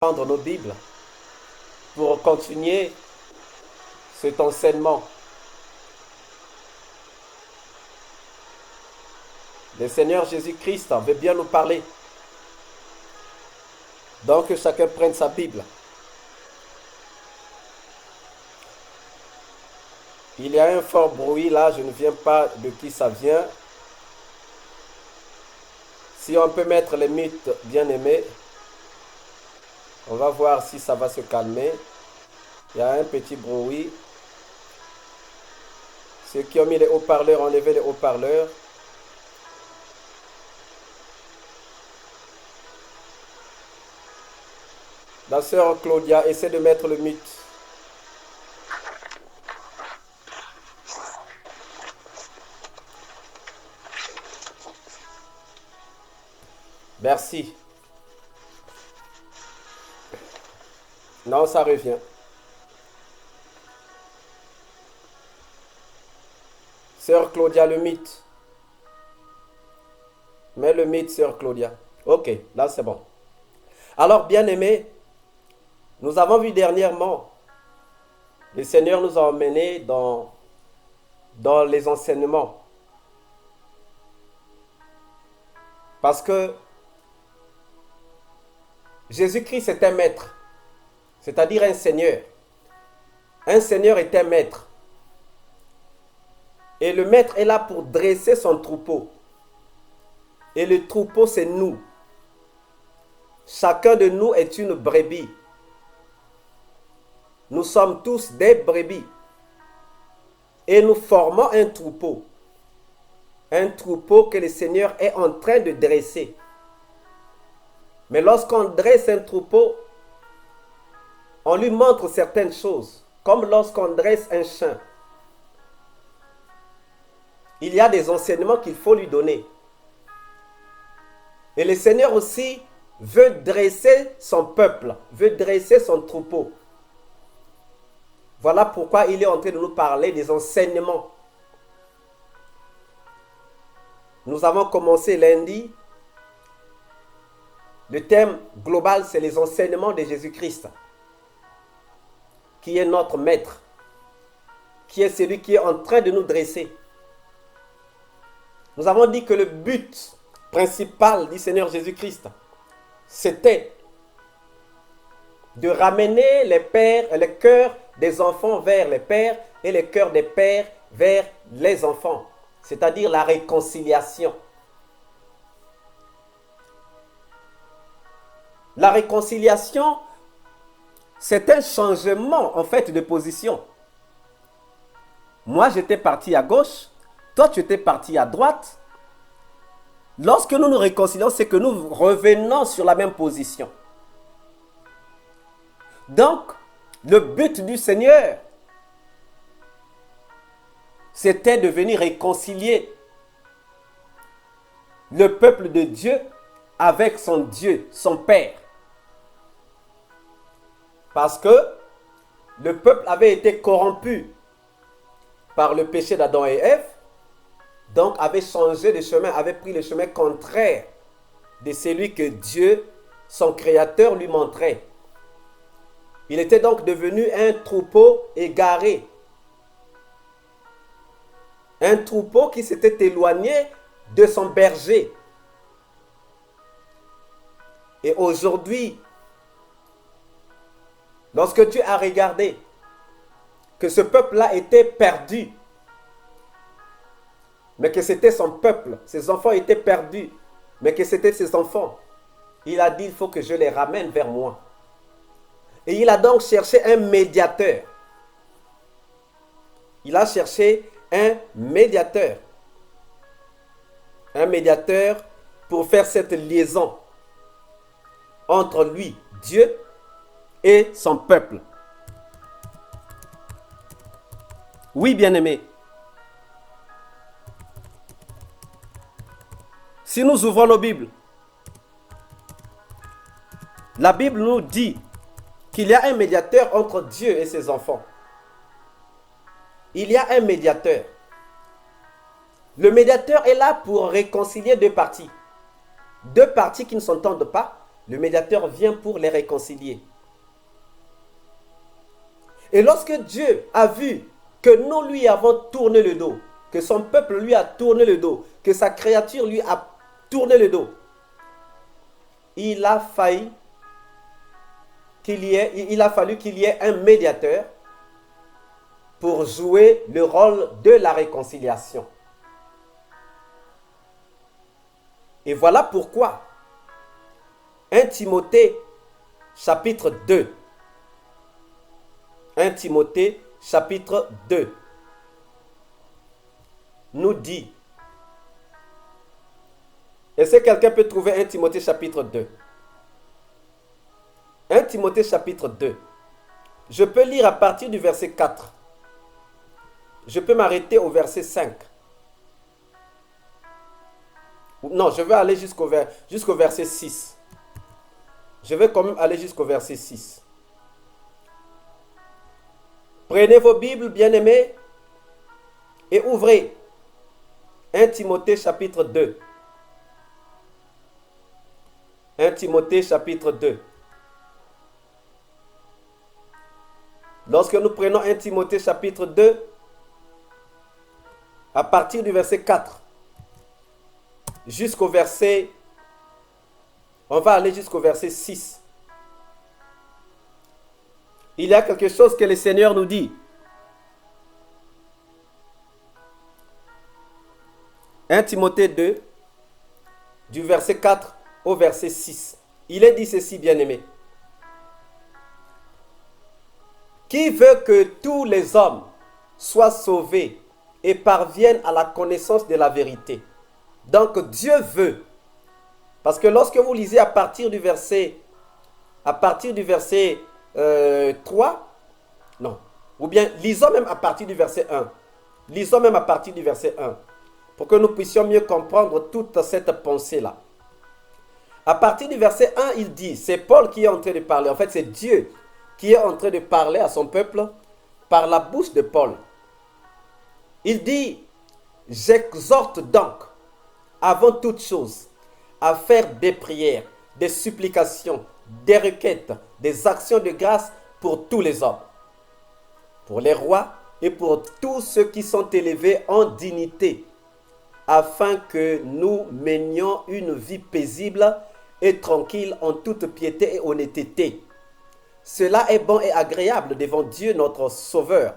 Prendre nos Bibles pour continuer cet enseignement. Le Seigneur Jésus-Christ veut bien nous parler. Donc que chacun prenne sa Bible. Il y a un fort bruit là, je ne viens pas de qui ça vient. Si on peut mettre les mythes bien-aimés, on va voir si ça va se calmer. Il y a un petit bruit. Ceux qui ont mis les haut-parleurs, enlevez les haut-parleurs. La sœur Claudia, essaie de mettre le mythe. Merci. Non, ça revient. Sœur Claudia, le mythe. Mets le mythe, sœur Claudia. Ok, là c'est bon. Alors, bien-aimés, nous avons vu dernièrement, le Seigneur nous a emmenés dans les enseignements. Parce que Jésus-Christ est un maître, c'est-à-dire un Seigneur. Un Seigneur est un maître. Et le maître est là pour dresser son troupeau. Et le troupeau, c'est nous. Chacun de nous est une brebis. Nous sommes tous des brebis. Et nous formons un troupeau. Un troupeau que le Seigneur est en train de dresser. Mais lorsqu'on dresse un troupeau, on lui montre certaines choses. Comme lorsqu'on dresse un chien. Il y a des enseignements qu'il faut lui donner. Et le Seigneur aussi veut dresser son peuple, veut dresser son troupeau. Voilà pourquoi il est en train de nous parler des enseignements. Nous avons commencé lundi. Le thème global, c'est les enseignements de Jésus-Christ, qui est notre maître, qui est celui qui est en train de nous dresser. Nous avons dit que le but principal du Seigneur Jésus-Christ, c'était de ramener les pères, les cœurs des enfants vers les pères et les cœurs des pères vers les enfants, c'est-à-dire la réconciliation. La réconciliation, c'est un changement en fait de position. Moi, j'étais parti à gauche, toi, tu étais parti à droite. Lorsque nous nous réconcilions, c'est que nous revenons sur la même position. Donc, le but du Seigneur, c'était de venir réconcilier le peuple de Dieu avec son Dieu, son Père. Parce que le peuple avait été corrompu par le péché d'Adam et Ève, donc avait changé de chemin, avait pris le chemin contraire de celui que Dieu, son Créateur, lui montrait. Il était donc devenu un troupeau égaré. Un troupeau qui s'était éloigné de son berger. Et aujourd'hui, lorsque tu as regardé que ce peuple-là était perdu, mais que c'était son peuple, ses enfants étaient perdus, mais que c'était ses enfants, il a dit, il faut que je les ramène vers moi. Et il a donc cherché un médiateur. Il a cherché un médiateur. Un médiateur pour faire cette liaison entre lui, Dieu, et son peuple. Oui, bien-aimés. Si nous ouvrons nos Bibles, la Bible nous dit qu'il y a un médiateur entre Dieu et ses enfants. Il y a un médiateur. Le médiateur est là pour réconcilier deux parties. Deux parties qui ne s'entendent pas. Le médiateur vient pour les réconcilier. Et lorsque Dieu a vu que nous lui avons tourné le dos, que son peuple lui a tourné le dos, que sa créature lui a tourné le dos, il a fallu qu'il y ait un médiateur pour jouer le rôle de la réconciliation. Et voilà pourquoi 1 Timothée chapitre 2. 1 Timothée chapitre 2 nous dit. Est-ce que quelqu'un peut trouver 1 Timothée chapitre 2? 1 Timothée chapitre 2. Je peux lire à partir du verset 4. Je peux m'arrêter au verset 5. Non, je vais aller jusqu'au verset 6. Je vais quand même aller jusqu'au verset 6. Prenez vos Bibles, bien-aimés, et ouvrez 1 Timothée chapitre 2. 1 Timothée chapitre 2. Lorsque nous prenons 1 Timothée chapitre 2, à partir du verset 4, jusqu'au verset, on va aller jusqu'au verset 6. Il y a quelque chose que le Seigneur nous dit. 1 Timothée 2, du verset 4 au verset 6. Il est dit ceci, bien-aimé. Qui veut que tous les hommes soient sauvés et parviennent à la connaissance de la vérité. Donc Dieu veut. Parce que lorsque vous lisez à partir du verset 3, non, ou bien lisons même à partir du verset 1. Lisons même à partir du verset 1, pour que nous puissions mieux comprendre toute cette pensée-là. À partir du verset 1, il dit, c'est Paul qui est en train de parler. En fait, c'est Dieu qui est en train de parler à son peuple par la bouche de Paul. Il dit, j'exhorte donc, avant toute chose, à faire des prières, des supplications, des requêtes, des actions de grâce pour tous les hommes, pour les rois et pour tous ceux qui sont élevés en dignité, afin que nous menions une vie paisible et tranquille en toute piété et honnêteté. Cela est bon et agréable devant Dieu notre Sauveur,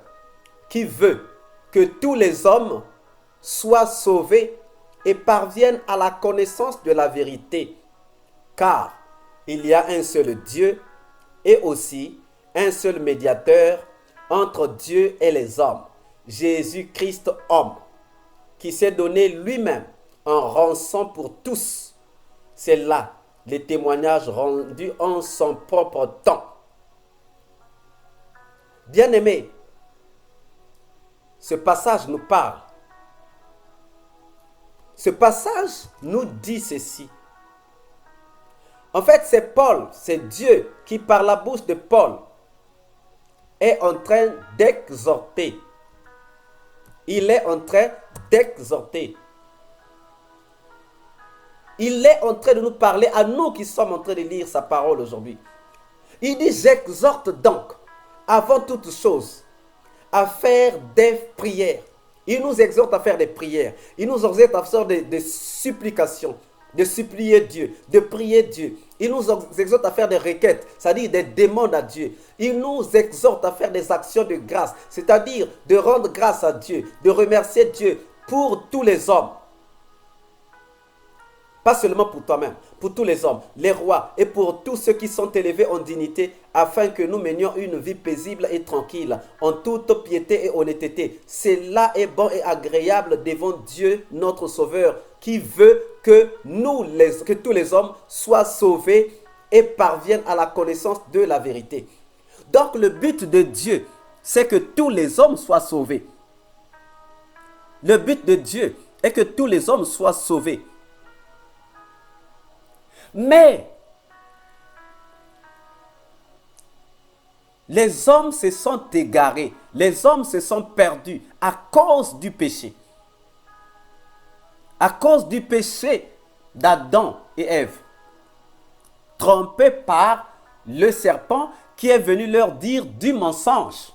qui veut que tous les hommes soient sauvés et parviennent à la connaissance de la vérité. Car il y a un seul Dieu et aussi un seul médiateur entre Dieu et les hommes, Jésus-Christ homme, qui s'est donné lui-même en rançon pour tous. C'est là les témoignages rendus en son propre temps. Bien-aimés, ce passage nous parle. Ce passage nous dit ceci. En fait, c'est Paul, c'est Dieu qui, par la bouche de Paul, est en train d'exhorter. Il est en train d'exhorter. Il est en train de nous parler à nous qui sommes en train de lire sa parole aujourd'hui. Il dit, j'exhorte donc, avant toute chose, à faire des prières. Il nous exhorte à faire des prières. Il nous exhorte à faire des supplications, de supplier Dieu, de prier Dieu. Il nous exhorte à faire des requêtes, c'est-à-dire des demandes à Dieu. Il nous exhorte à faire des actions de grâce, c'est-à-dire de rendre grâce à Dieu, de remercier Dieu pour tous les hommes. Pas seulement pour toi-même, pour tous les hommes, les rois et pour tous ceux qui sont élevés en dignité, afin que nous menions une vie paisible et tranquille, en toute piété et honnêteté. Cela est bon et agréable devant Dieu, notre Sauveur, qui veut que tous les hommes soient sauvés et parviennent à la connaissance de la vérité. Donc le but de Dieu, c'est que tous les hommes soient sauvés. Le but de Dieu est que tous les hommes soient sauvés. Mais les hommes se sont égarés, les hommes se sont perdus à cause du péché. À cause du péché d'Adam et Ève. trompés par le serpent qui est venu leur dire du mensonge.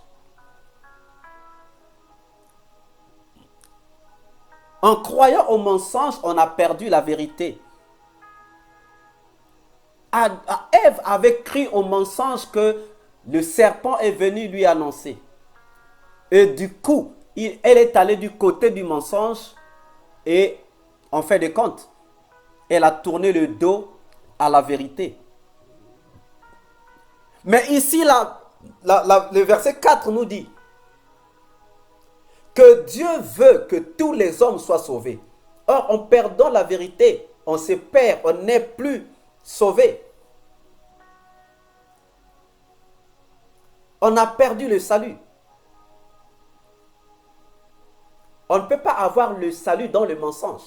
En croyant au mensonge, on a perdu la vérité. Ève avait cru au mensonge que le serpent est venu lui annoncer. Et du coup, elle est allée du côté du mensonge et, en fin de compte, elle a tourné le dos à la vérité. Mais ici, le verset 4 nous dit que Dieu veut que tous les hommes soient sauvés. Or, en perdant la vérité, on se perd, on n'est plus sauvé. On a perdu le salut. On ne peut pas avoir le salut dans le mensonge.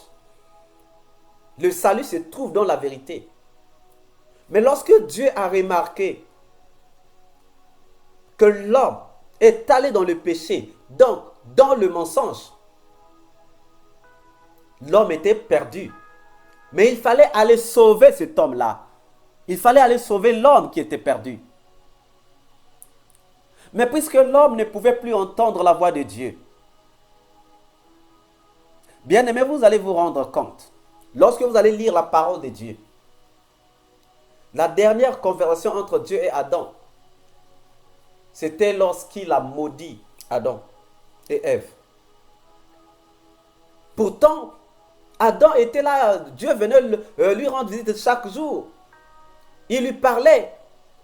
Le salut se trouve dans la vérité. Mais lorsque Dieu a remarqué que l'homme est allé dans le péché, donc dans le mensonge, l'homme était perdu. Mais il fallait aller sauver cet homme-là. Il fallait aller sauver l'homme qui était perdu. Mais puisque l'homme ne pouvait plus entendre la voix de Dieu, bien aimé, vous allez vous rendre compte, lorsque vous allez lire la parole de Dieu, la dernière conversation entre Dieu et Adam, c'était lorsqu'il a maudit Adam et Ève. Pourtant, Adam était là, Dieu venait lui rendre visite chaque jour. Il lui parlait.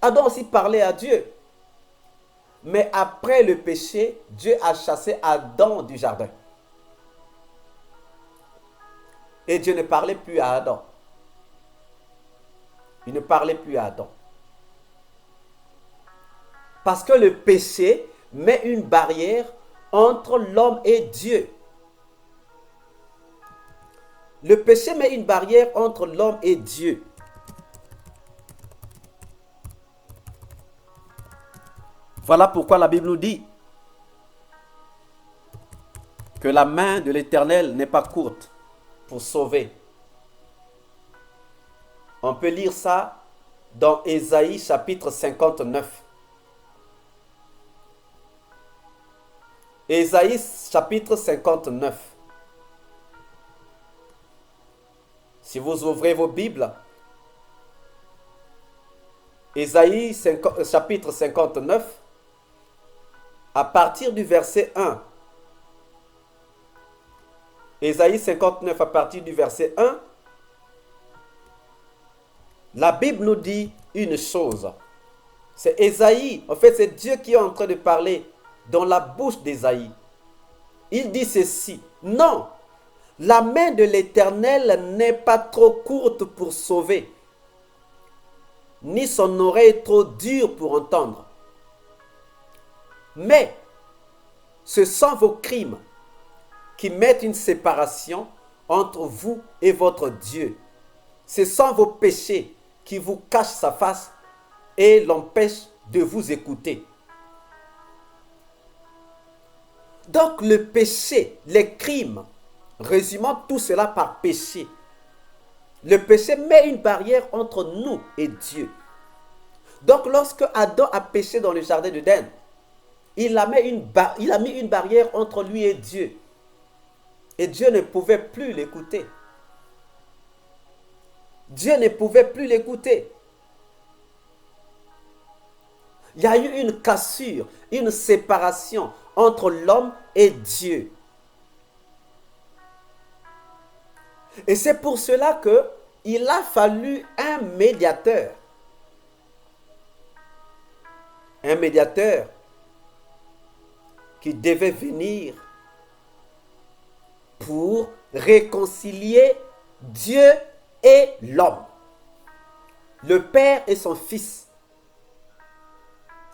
Adam aussi parlait à Dieu. Mais après le péché, Dieu a chassé Adam du jardin. Et Dieu ne parlait plus à Adam. Il ne parlait plus à Adam. Parce que le péché met une barrière entre l'homme et Dieu. Le péché met une barrière entre l'homme et Dieu. Voilà pourquoi la Bible nous dit que la main de l'Éternel n'est pas courte pour sauver. On peut lire ça dans Ésaïe chapitre 59. Ésaïe chapitre 59. Si vous ouvrez vos Bibles, Ésaïe chapitre 59, à partir du verset 1. Ésaïe 59 à partir du verset 1, la Bible nous dit une chose. C'est Ésaïe, en fait c'est Dieu qui est en train de parler dans la bouche d'Ésaïe. Il dit ceci: non, la main de l'Éternel n'est pas trop courte pour sauver, ni son oreille trop dure pour entendre. Mais ce sont vos crimes qui mettent une séparation entre vous et votre Dieu. Ce sont vos péchés qui vous cachent sa face et l'empêchent de vous écouter. Donc le péché, les crimes, résumant tout cela par péché, le péché met une barrière entre nous et Dieu. Donc lorsque Adam a péché dans le jardin d'Éden, il a mis une barrière entre lui et Dieu. Et Dieu ne pouvait plus l'écouter. Dieu ne pouvait plus l'écouter. Il y a eu une cassure, une séparation entre l'homme et Dieu. Et c'est pour cela qu'il a fallu un médiateur. Un médiateur qui devait venir pour réconcilier Dieu et l'homme. Le père et son fils.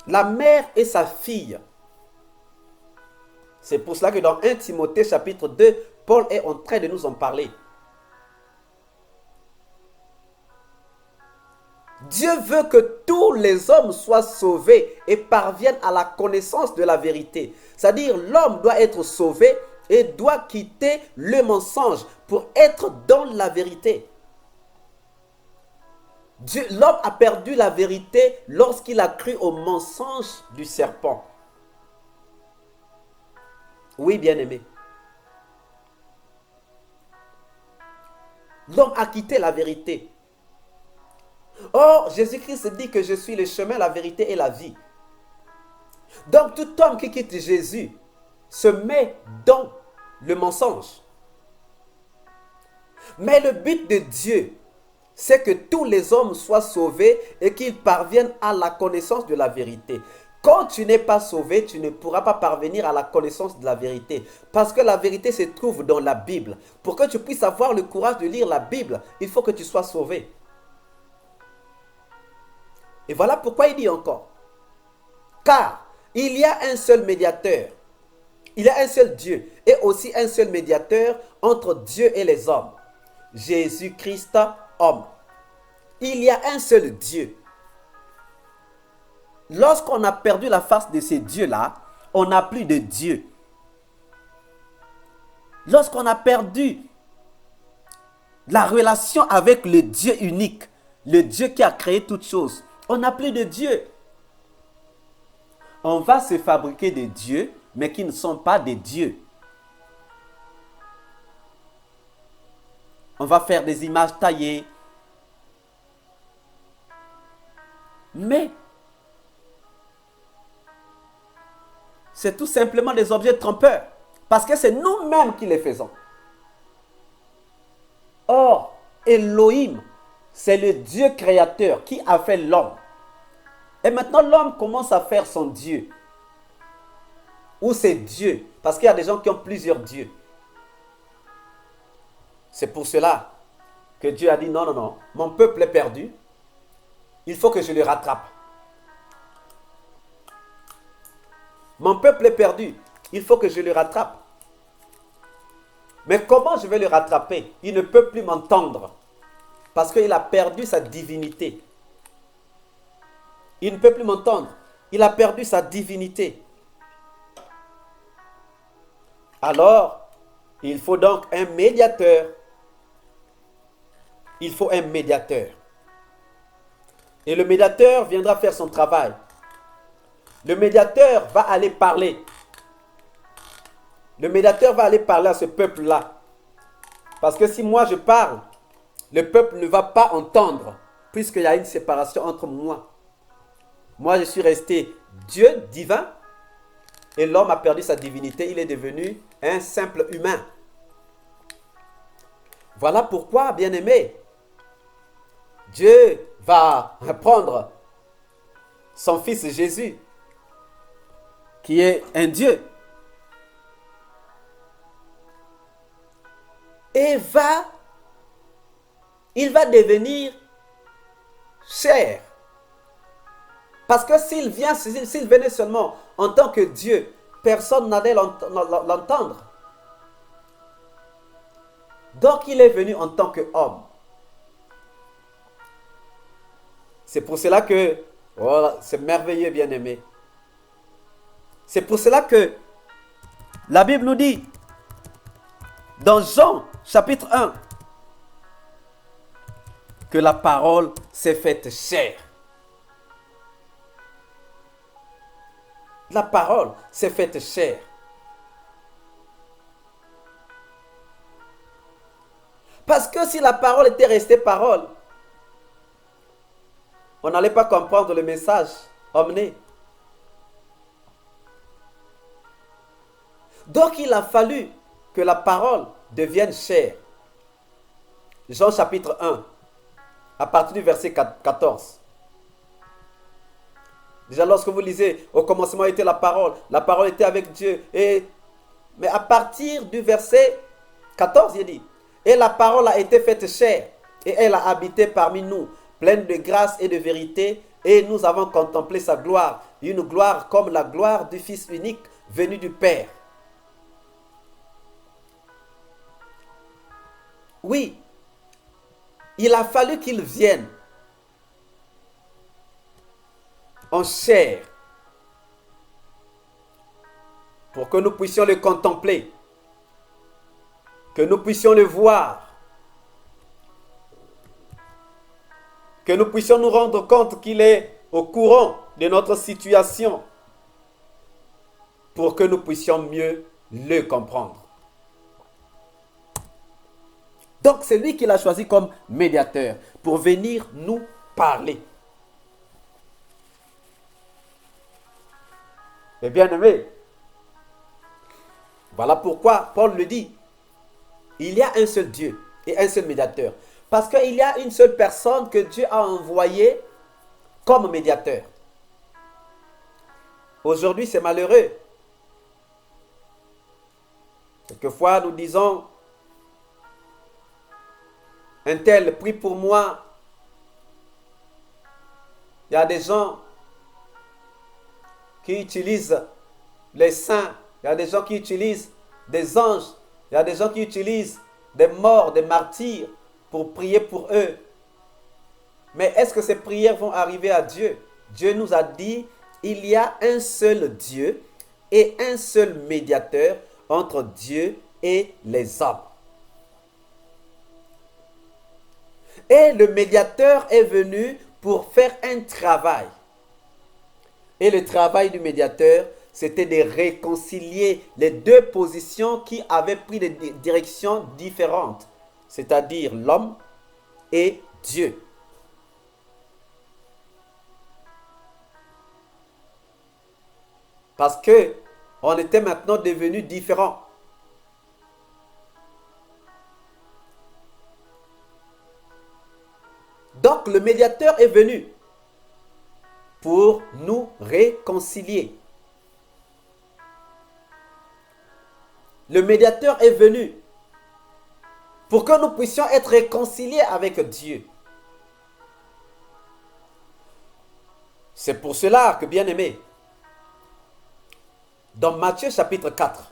La mère et sa fille. C'est pour cela que dans 1 Timothée chapitre 2, Paul est en train de nous en parler. Dieu veut que tous les hommes soient sauvés et parviennent à la connaissance de la vérité. C'est-à-dire l'homme doit être sauvé et doit quitter le mensonge pour être dans la vérité. L'homme a perdu la vérité lorsqu'il a cru au mensonge du serpent. Oui, bien-aimé. L'homme a quitté la vérité. Or, Jésus-Christ dit que je suis le chemin, la vérité et la vie. Donc, tout homme qui quitte Jésus se met dans le mensonge. Mais le but de Dieu, c'est que tous les hommes soient sauvés et qu'ils parviennent à la connaissance de la vérité. Quand tu n'es pas sauvé, tu ne pourras pas parvenir à la connaissance de la vérité. Parce que la vérité se trouve dans la Bible. Pour que tu puisses avoir le courage de lire la Bible, il faut que tu sois sauvé. Et voilà pourquoi il dit encore. Car il y a un seul médiateur. Il y a un seul Dieu et aussi un seul médiateur entre Dieu et les hommes. Jésus-Christ, homme. Il y a un seul Dieu. Lorsqu'on a perdu la face de ces dieux-là, on n'a plus de Dieu. Lorsqu'on a perdu la relation avec le Dieu unique, le Dieu qui a créé toutes choses, on n'a plus de Dieu. On va se fabriquer des dieux, mais qui ne sont pas des dieux. On va faire des images taillées. Mais c'est tout simplement des objets trompeurs. Parce que c'est nous-mêmes qui les faisons. Or, Elohim, c'est le Dieu créateur qui a fait l'homme. Et maintenant, l'homme commence à faire son Dieu. Ou ses dieux. Parce qu'il y a des gens qui ont plusieurs dieux. C'est pour cela que Dieu a dit non, non, non. Mon peuple est perdu. Il faut que je le rattrape. Mon peuple est perdu. Il faut que je le rattrape. Mais comment je vais le rattraper? Il ne peut plus m'entendre. Parce qu'il a perdu sa divinité. Il ne peut plus m'entendre. Il a perdu sa divinité. Alors, il faut donc un médiateur. Il faut un médiateur. Et le médiateur viendra faire son travail. Le médiateur va aller parler. Le médiateur va aller parler à ce peuple-là. Parce que si moi je parle, le peuple ne va pas entendre, puisqu'il y a une séparation entre moi. Moi je suis resté Dieu divin, et l'homme a perdu sa divinité, il est devenu un simple humain. Voilà pourquoi, bien-aimé, Dieu va prendre son fils Jésus, qui est un Dieu, et il va devenir chair. Parce que s'il venait seulement en tant que Dieu, personne n'allait l'entendre. Donc il est venu en tant qu'homme. C'est pour cela que, voilà, c'est merveilleux, bien-aimé. C'est pour cela que la Bible nous dit, dans Jean chapitre 1, que la parole s'est faite chair. La parole s'est faite chair. Parce que si la parole était restée parole, on n'allait pas comprendre le message emmené. Donc il a fallu que la parole devienne chair. Jean chapitre 1, à partir du verset 14. Déjà lorsque vous lisez, au commencement était la parole était avec Dieu. Mais à partir du verset 14, il dit, et la parole a été faite chair, et elle a habité parmi nous, pleine de grâce et de vérité, et nous avons contemplé sa gloire, une gloire comme la gloire du Fils unique venu du Père. Oui, il a fallu qu'il vienne en chair pour que nous puissions le contempler, que nous puissions le voir. Que nous puissions nous rendre compte qu'il est au courant de notre situation pour que nous puissions mieux le comprendre. Donc c'est lui qui l'a choisi comme médiateur pour venir nous parler. Et bien aimé, voilà pourquoi Paul le dit. Il y a un seul Dieu et un seul médiateur. Parce qu'il y a une seule personne que Dieu a envoyée comme médiateur. Aujourd'hui, c'est malheureux. Quelquefois, nous disons, un tel prie pour moi. Il y a des gens qui utilisent les saints. Il y a des gens qui utilisent des anges. Il y a des gens qui utilisent des morts, des martyrs pour prier pour eux. Mais est-ce que ces prières vont arriver à Dieu? Dieu nous a dit, il y a un seul Dieu et un seul médiateur entre Dieu et les hommes. Et le médiateur est venu pour faire un travail. Et le travail du médiateur, c'était de réconcilier les deux positions qui avaient pris des directions différentes, c'est-à-dire l'homme et Dieu. Parce que on était maintenant devenus différents. Donc le médiateur est venu pour nous réconcilier. Le médiateur est venu pour que nous puissions être réconciliés avec Dieu. C'est pour cela que, bien aimé, dans Matthieu chapitre 4,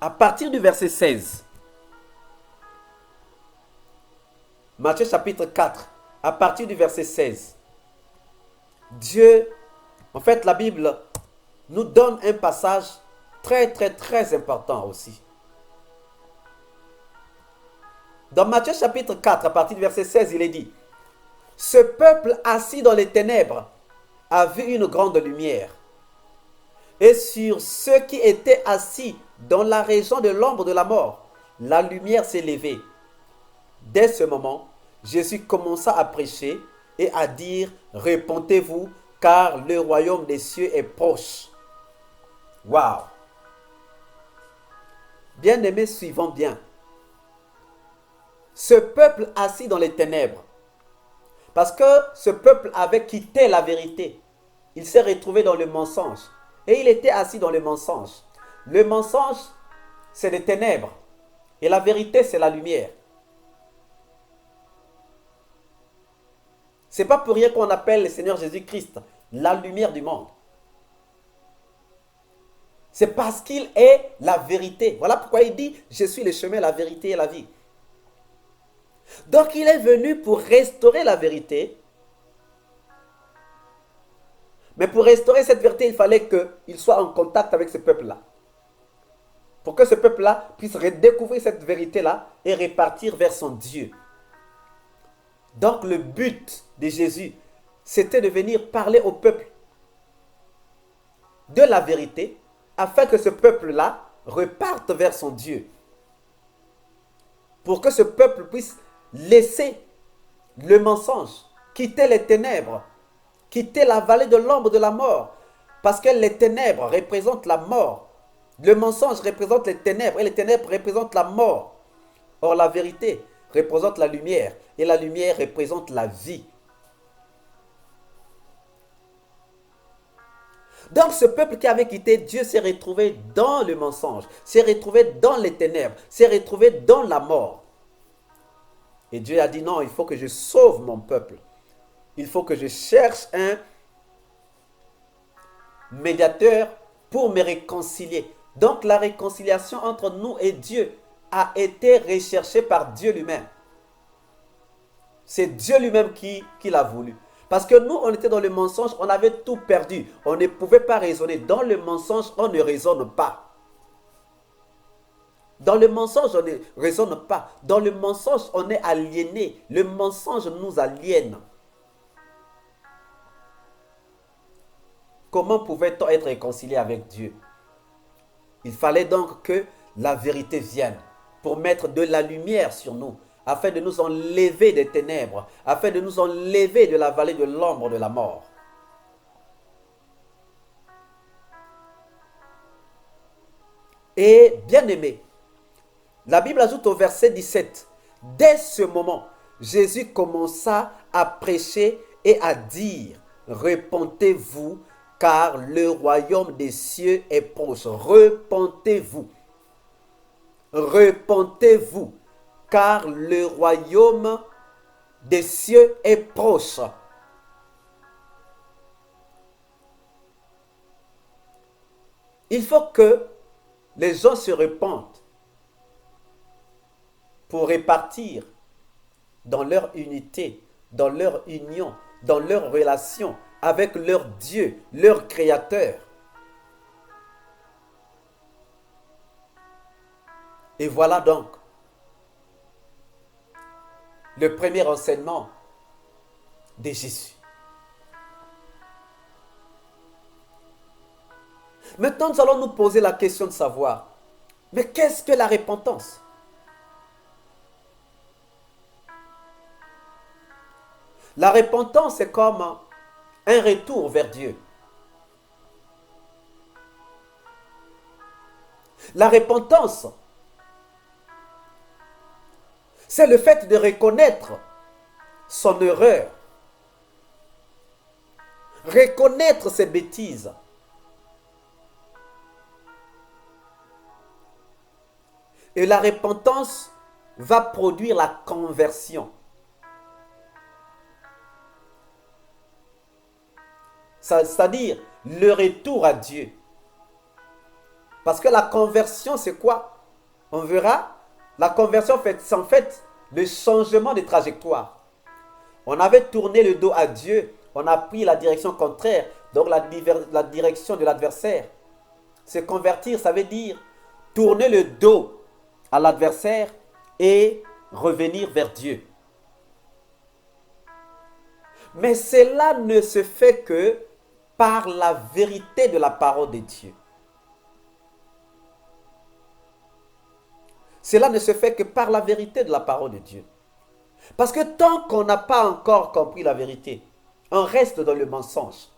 à partir du verset 16, Matthieu chapitre 4, à partir du verset 16, Dieu, en fait la Bible nous donne un passage très important aussi. Dans Matthieu chapitre 4, à partir du verset 16, il est dit, « Ce peuple assis dans les ténèbres a vu une grande lumière. Et sur ceux qui étaient assis dans la région de l'ombre de la mort, la lumière s'est levée. Dès ce moment, Jésus commença à prêcher et à dire, « Repentez-vous, car le royaume des cieux est proche. » Waouh! Bien-aimés, suivons bien. Ce peuple assis dans les ténèbres, parce que ce peuple avait quitté la vérité, il s'est retrouvé dans le mensonge. Et il était assis dans le mensonge. Le mensonge, c'est les ténèbres. Et la vérité, c'est la lumière. Ce n'est pas pour rien qu'on appelle le Seigneur Jésus-Christ la lumière du monde. C'est parce qu'il est la vérité. Voilà pourquoi il dit, je suis le chemin, la vérité et la vie. Donc il est venu pour restaurer la vérité. Mais pour restaurer cette vérité, il fallait qu'il soit en contact avec ce peuple-là. Pour que ce peuple-là puisse redécouvrir cette vérité-là et repartir vers son Dieu. Donc le but de Jésus, c'était de venir parler au peuple de la vérité, afin que ce peuple-là reparte vers son Dieu. Pour que ce peuple puisse laisser le mensonge, quitter les ténèbres, quitter la vallée de l'ombre de la mort. Parce que les ténèbres représentent la mort. Le mensonge représente les ténèbres et les ténèbres représentent la mort. Or la vérité représente la lumière et la lumière représente la vie. Donc ce peuple qui avait quitté Dieu s'est retrouvé dans le mensonge, s'est retrouvé dans les ténèbres, s'est retrouvé dans la mort. Et Dieu a dit non, il faut que je sauve mon peuple. Il faut que je cherche un médiateur pour me réconcilier. Donc la réconciliation entre nous et Dieu a été recherchée par Dieu lui-même. C'est Dieu lui-même qui l'a voulu. Parce que nous, on était dans le mensonge, on avait tout perdu. On ne pouvait pas raisonner. Dans le mensonge, on ne raisonne pas. Dans le mensonge, on ne raisonne pas. Dans le mensonge, on est aliéné. Le mensonge nous aliène. Comment pouvait-on être réconcilié avec Dieu? Il fallait donc que la vérité vienne pour mettre de la lumière sur nous, afin de nous enlever des ténèbres, afin de nous enlever de la vallée de l'ombre de la mort. Et bien aimé, la Bible ajoute au verset 17, dès ce moment, Jésus commença à prêcher et à dire, repentez-vous, car le royaume des cieux est proche. Repentez-vous. Repentez-vous, car le royaume des cieux est proche. Il faut que les gens se repentent pour répartir dans leur unité, dans leur union, dans leur relation avec leur Dieu, leur Créateur. Et voilà donc le premier enseignement de Jésus. Maintenant, nous allons nous poser la question de savoir, mais qu'est-ce que la repentance? La repentance, c'est comme un retour vers Dieu. La repentance, c'est le fait de reconnaître son erreur, reconnaître ses bêtises, et la repentance va produire la conversion. C'est-à-dire le retour à Dieu. Parce que la conversion, c'est quoi? On verra, la conversion, c'est en fait le changement de trajectoire. On avait tourné le dos à Dieu, on a pris la direction contraire, donc la direction de l'adversaire. Se convertir, ça veut dire tourner le dos à l'adversaire et revenir vers Dieu. Mais cela ne se fait que par la vérité de la parole de Dieu. Cela ne se fait que par la vérité de la parole de Dieu. Parce que tant qu'on n'a pas encore compris la vérité, on reste dans le mensonge.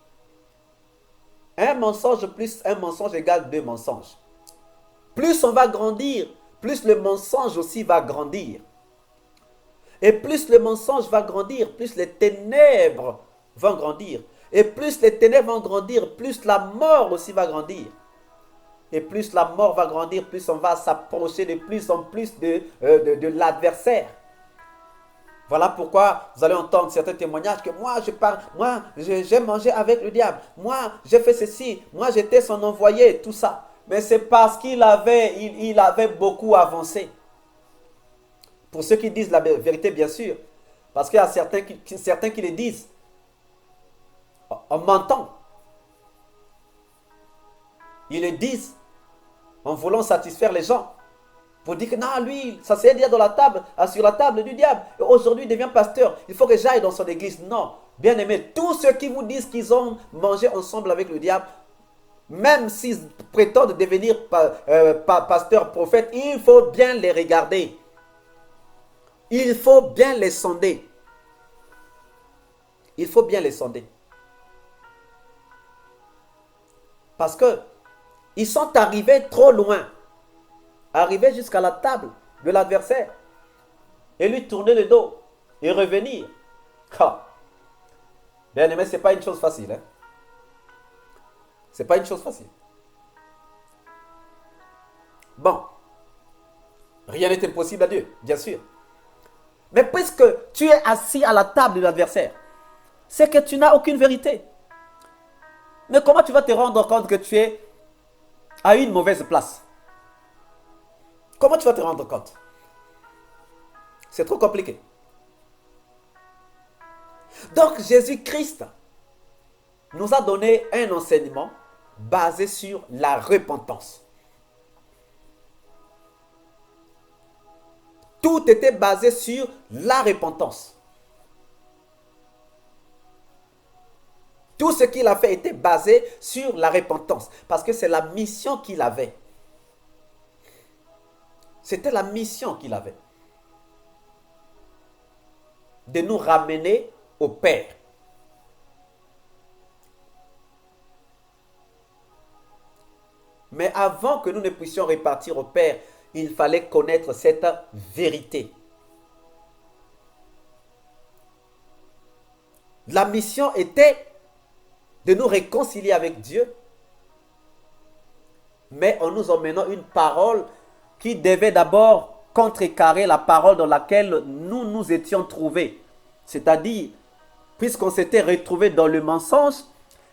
Un mensonge plus un mensonge égale deux mensonges. Plus on va grandir, plus le mensonge aussi va grandir. Et plus le mensonge va grandir, plus les ténèbres vont grandir. Et plus les ténèbres vont grandir, plus la mort aussi va grandir. Et plus la mort va grandir, plus on va s'approcher de plus en plus de l'adversaire. Voilà pourquoi vous allez entendre certains témoignages que moi je parle, moi j'ai mangé avec le diable, moi j'ai fait ceci, moi j'étais son envoyé, tout ça. Mais c'est parce qu'il avait beaucoup avancé. Pour ceux qui disent la vérité, bien sûr. Parce qu'il y a certains qui le disent en mentant. Ils le disent en voulant satisfaire les gens. Pour dire que non, lui, ça s'est dit sur la table du diable. Aujourd'hui, il devient pasteur. Il faut que j'aille dans son église. Non, bien aimé, tous ceux qui vous disent qu'ils ont mangé ensemble avec le diable, même s'ils prétendent devenir pasteur, prophète, il faut bien les regarder. Il faut bien les sonder. Il faut bien les sonder. Parce que ils sont arrivés trop loin. Arriver jusqu'à la table de l'adversaire et lui tourner le dos et revenir. Bien aimé, ce n'est pas une chose facile. Hein? Ce n'est pas une chose facile. Bon, rien n'est impossible à Dieu, bien sûr. Mais puisque tu es assis à la table de l'adversaire, c'est que tu n'as aucune vérité. Mais comment tu vas te rendre compte que tu es à une mauvaise place? Comment tu vas te rendre compte? C'est trop compliqué. Donc Jésus-Christ nous a donné un enseignement basé sur la repentance. Tout était basé sur la repentance. Tout ce qu'il a fait était basé sur la repentance. Parce que c'est la mission qu'il avait. C'était la mission qu'il avait. De nous ramener au Père. Mais avant que nous ne puissions repartir au Père, il fallait connaître cette vérité. La mission était de nous réconcilier avec Dieu, mais en nous emmenant une parole qui devait d'abord contrecarrer la parole dans laquelle nous nous étions trouvés. C'est-à-dire, puisqu'on s'était retrouvés dans le mensonge,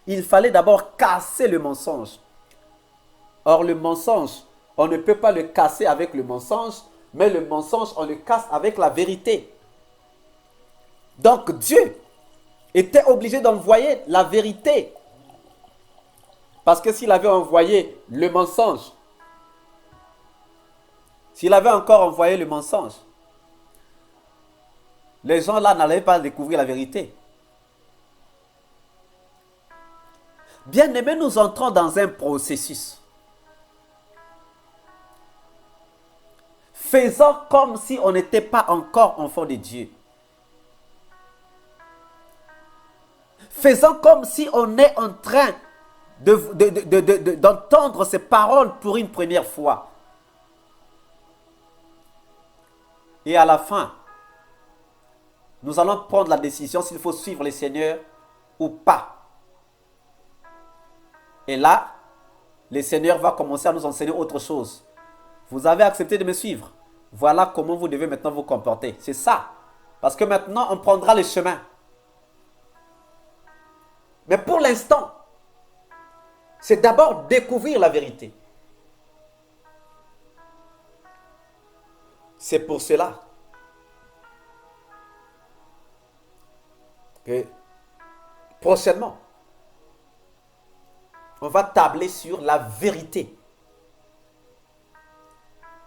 il fallait d'abord casser le mensonge. Or, le mensonge, on ne peut pas le casser avec le mensonge, mais le mensonge, on le casse avec la vérité. Donc, Dieu était obligé d'envoyer la vérité. Parce que s'il avait envoyé le mensonge, s'il avait encore envoyé le mensonge, les gens là n'allaient pas découvrir la vérité. Bien aimés, nous entrons dans un processus. Faisons comme si on n'était pas encore enfant de Dieu. Faisons comme si on est en train d'entendre ces paroles pour une première fois. Et à la fin, nous allons prendre la décision s'il faut suivre le Seigneur ou pas. Et là, le Seigneur va commencer à nous enseigner autre chose. Vous avez accepté de me suivre. Voilà comment vous devez maintenant vous comporter. C'est ça. Parce que maintenant, on prendra le chemin. Mais pour l'instant, c'est d'abord découvrir la vérité. C'est pour cela que prochainement, on va tabler sur la vérité.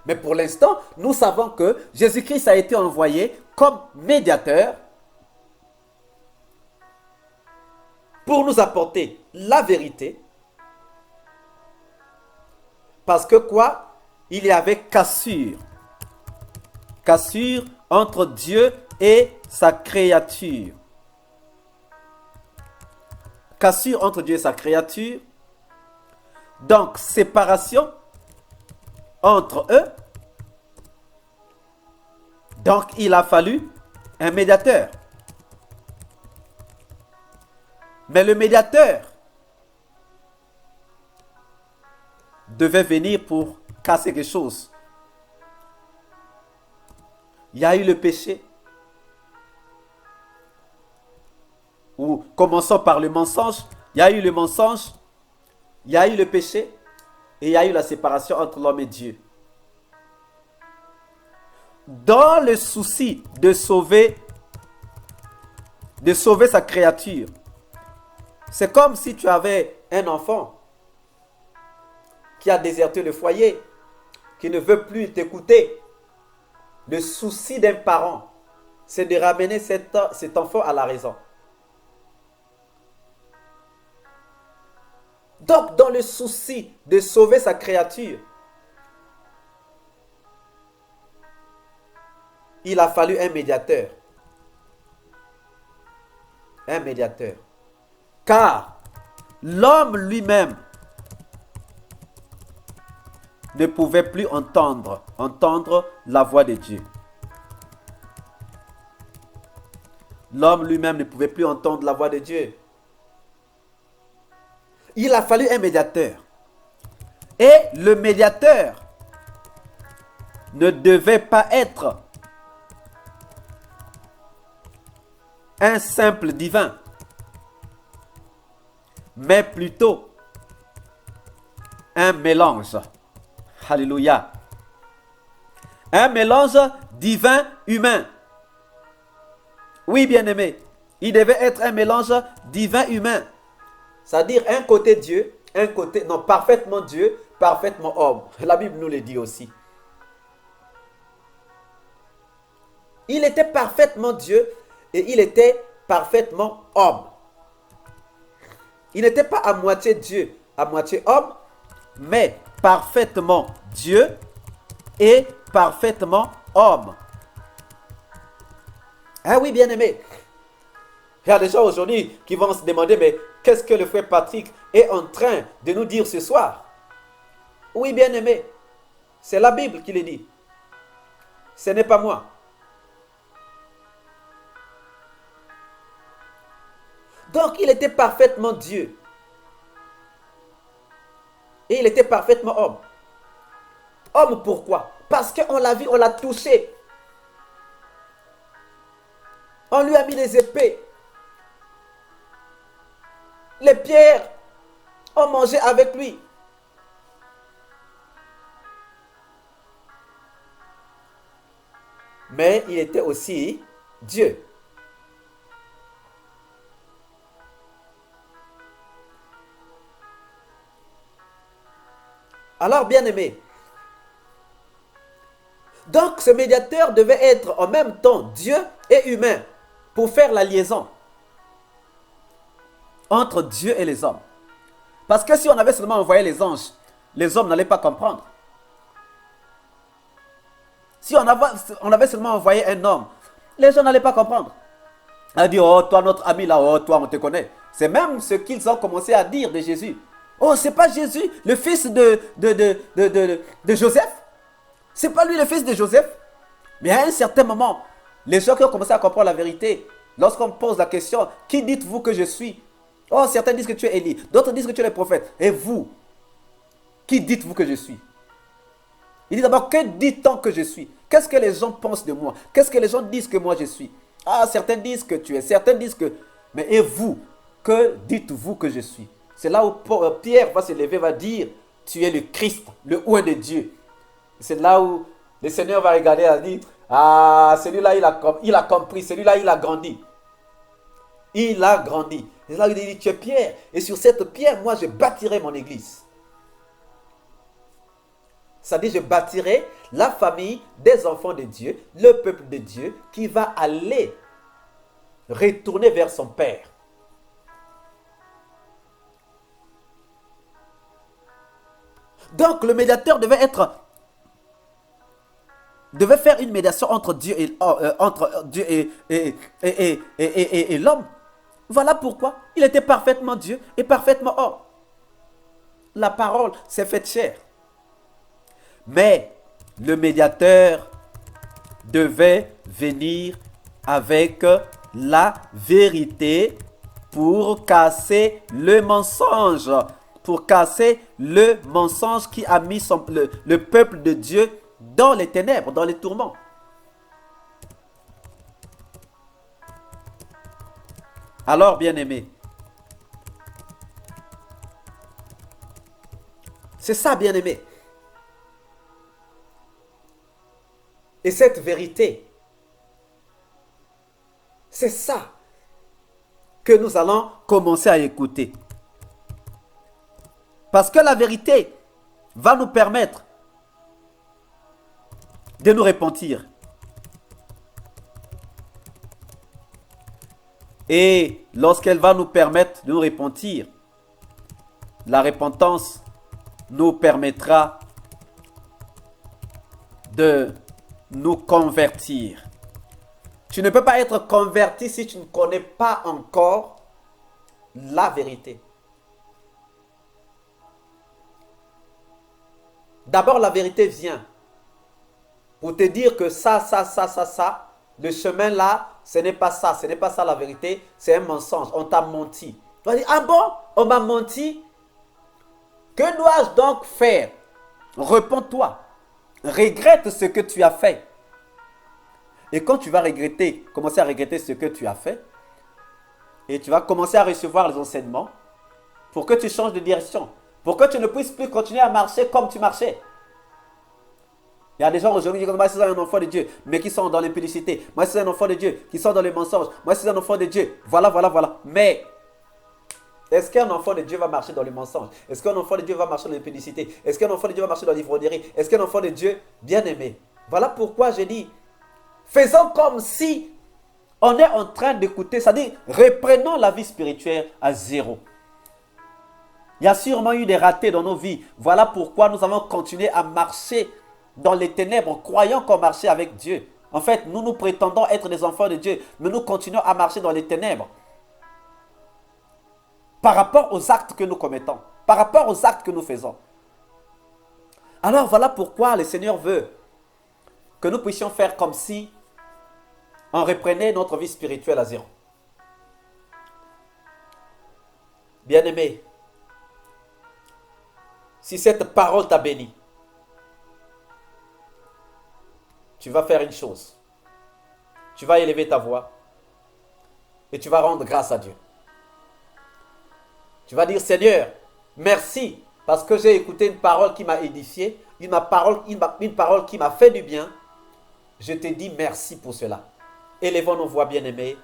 Mais pour l'instant, nous savons que Jésus-Christ a été envoyé comme médiateur pour nous apporter la vérité. Parce que quoi? Il y avait cassure. Cassure entre Dieu et sa créature. Cassure entre Dieu et sa créature. Donc, séparation entre eux. Donc, il a fallu un médiateur. Mais le médiateur devait venir pour casser quelque chose. Il y a eu le péché. Ou commençons par le mensonge. Il y a eu le mensonge. Il y a eu le péché. Et il y a eu la séparation entre l'homme et Dieu. Dans le souci de sauver sa créature, c'est comme si tu avais un enfant qui a déserté le foyer, qui ne veut plus t'écouter. Le souci d'un parent, c'est de ramener cet enfant à la raison. Donc, dans le souci de sauver sa créature, il a fallu un médiateur. Un médiateur. Car l'homme lui-même ne pouvait plus entendre la voix de Dieu. L'homme lui-même ne pouvait plus entendre la voix de Dieu. Il a fallu un médiateur. Et le médiateur ne devait pas être un simple divin, mais plutôt un mélange. Alléluia. Un mélange divin-humain. Oui, bien-aimé, il devait être un mélange divin-humain. C'est-à-dire un côté Dieu, un côté, non, parfaitement Dieu, parfaitement homme. La Bible nous le dit aussi. Il était parfaitement Dieu et il était parfaitement homme. Il n'était pas à moitié Dieu, à moitié homme, mais parfaitement Dieu et parfaitement homme. Ah oui, bien-aimé. Il y a des gens aujourd'hui qui vont se demander, mais qu'est-ce que le frère Patrick est en train de nous dire ce soir? Oui, bien-aimé, c'est la Bible qui le dit. Ce n'est pas moi. Donc, il était parfaitement Dieu. Et il était parfaitement homme. Homme pourquoi? Parce qu'on l'a vu, on l'a touché. On lui a mis les épées. Les pierres ont mangé avec lui. Mais il était aussi Dieu. Alors, bien-aimé, donc ce médiateur devait être en même temps Dieu et humain pour faire la liaison entre Dieu et les hommes. Parce que si on avait seulement envoyé les hommes n'allaient pas comprendre. Si on avait seulement envoyé un homme, les gens n'allaient pas comprendre. On a dit, oh, toi, notre ami là, oh, toi, on te connaît. C'est même ce qu'ils ont commencé à dire de Jésus. Oh, c'est pas Jésus, le fils de Joseph? C'est pas lui le fils de Joseph? Mais à un certain moment, les gens qui ont commencé à comprendre la vérité, lorsqu'on pose la question, qui dites-vous que je suis? Oh, certains disent que tu es Élie, d'autres disent que tu es le prophète. Et vous, qui dites-vous que je suis? Il dit d'abord, que dit-on que je suis? Qu'est-ce que les gens pensent de moi? Qu'est-ce que les gens disent que moi je suis? Ah, certains disent que tu es, certains disent que... Mais et vous, que dites-vous que je suis? C'est là où Pierre va se lever, va dire, tu es le Christ, le Oint de Dieu. C'est là où le Seigneur va regarder et dire, ah, celui-là, il a compris, celui-là, il a grandi. Il a grandi. C'est là où il dit, tu es Pierre. Et sur cette pierre, moi, je bâtirai mon église. Ça dit, je bâtirai la famille des enfants de Dieu, le peuple de Dieu, qui va aller retourner vers son Père. Donc, le médiateur devait faire une médiation entre Dieu et l'homme. Voilà pourquoi il était parfaitement Dieu et parfaitement homme. La parole s'est faite chair. Mais le médiateur devait venir avec la vérité pour casser le mensonge. Pour casser le mensonge qui a mis le peuple de Dieu dans les ténèbres, dans les tourments. Alors, bien-aimés, c'est ça, bien-aimés. Et cette vérité, c'est ça que nous allons commencer à écouter. Parce que la vérité va nous permettre de nous repentir. Et lorsqu'elle va nous permettre de nous repentir, la repentance nous permettra de nous convertir. Tu ne peux pas être converti si tu ne connais pas encore la vérité. D'abord, la vérité vient pour te dire que ça, le chemin là, ce n'est pas ça la vérité, c'est un mensonge, on t'a menti. Tu vas dire, ah bon, on m'a menti? Que dois-je donc faire? Réponds-toi. Regrette ce que tu as fait. Et quand tu vas commencer à regretter ce que tu as fait, et tu vas commencer à recevoir les enseignements pour que tu changes de direction, pour que tu ne puisses plus continuer à marcher comme tu marchais. Il y a des gens aujourd'hui qui disent, moi je suis un enfant de Dieu, mais qui sont dans l'impudicité. Moi je suis un enfant de Dieu, qui sont dans les mensonges. Moi je suis un enfant de Dieu. Voilà. Mais est-ce qu'un enfant de Dieu va marcher dans les mensonges? Est-ce qu'un enfant de Dieu va marcher dans l'impudicité? Est-ce qu'un enfant de Dieu va marcher dans l'ivrognerie? Est-ce qu'un enfant de Dieu, bien aimé? Voilà pourquoi je dis, Faisons comme si on est en train d'écouter, c'est-à-dire reprenons la vie spirituelle à zéro. Il y a sûrement eu des ratés dans nos vies. Voilà pourquoi nous avons continué à marcher dans les ténèbres, croyant qu'on marchait avec Dieu. En fait, nous prétendons être des enfants de Dieu, mais nous continuons à marcher dans les ténèbres. Par rapport aux actes que nous commettons, par rapport aux actes que nous faisons. Alors voilà pourquoi le Seigneur veut que nous puissions faire comme si on reprenait notre vie spirituelle à zéro. Bien-aimé, si cette parole t'a béni, tu vas faire une chose. Tu vas élever ta voix et tu vas rendre grâce à Dieu. Tu vas dire, Seigneur, merci parce que j'ai écouté une parole qui m'a édifié, une parole qui m'a fait du bien. Je te dis merci pour cela. Élevons nos voix, bien-aimés,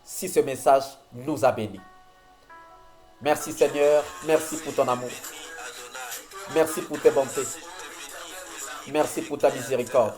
si ce message nous a bénis. Merci Seigneur, merci pour ton amour. Merci pour tes bontés. Merci pour ta miséricorde.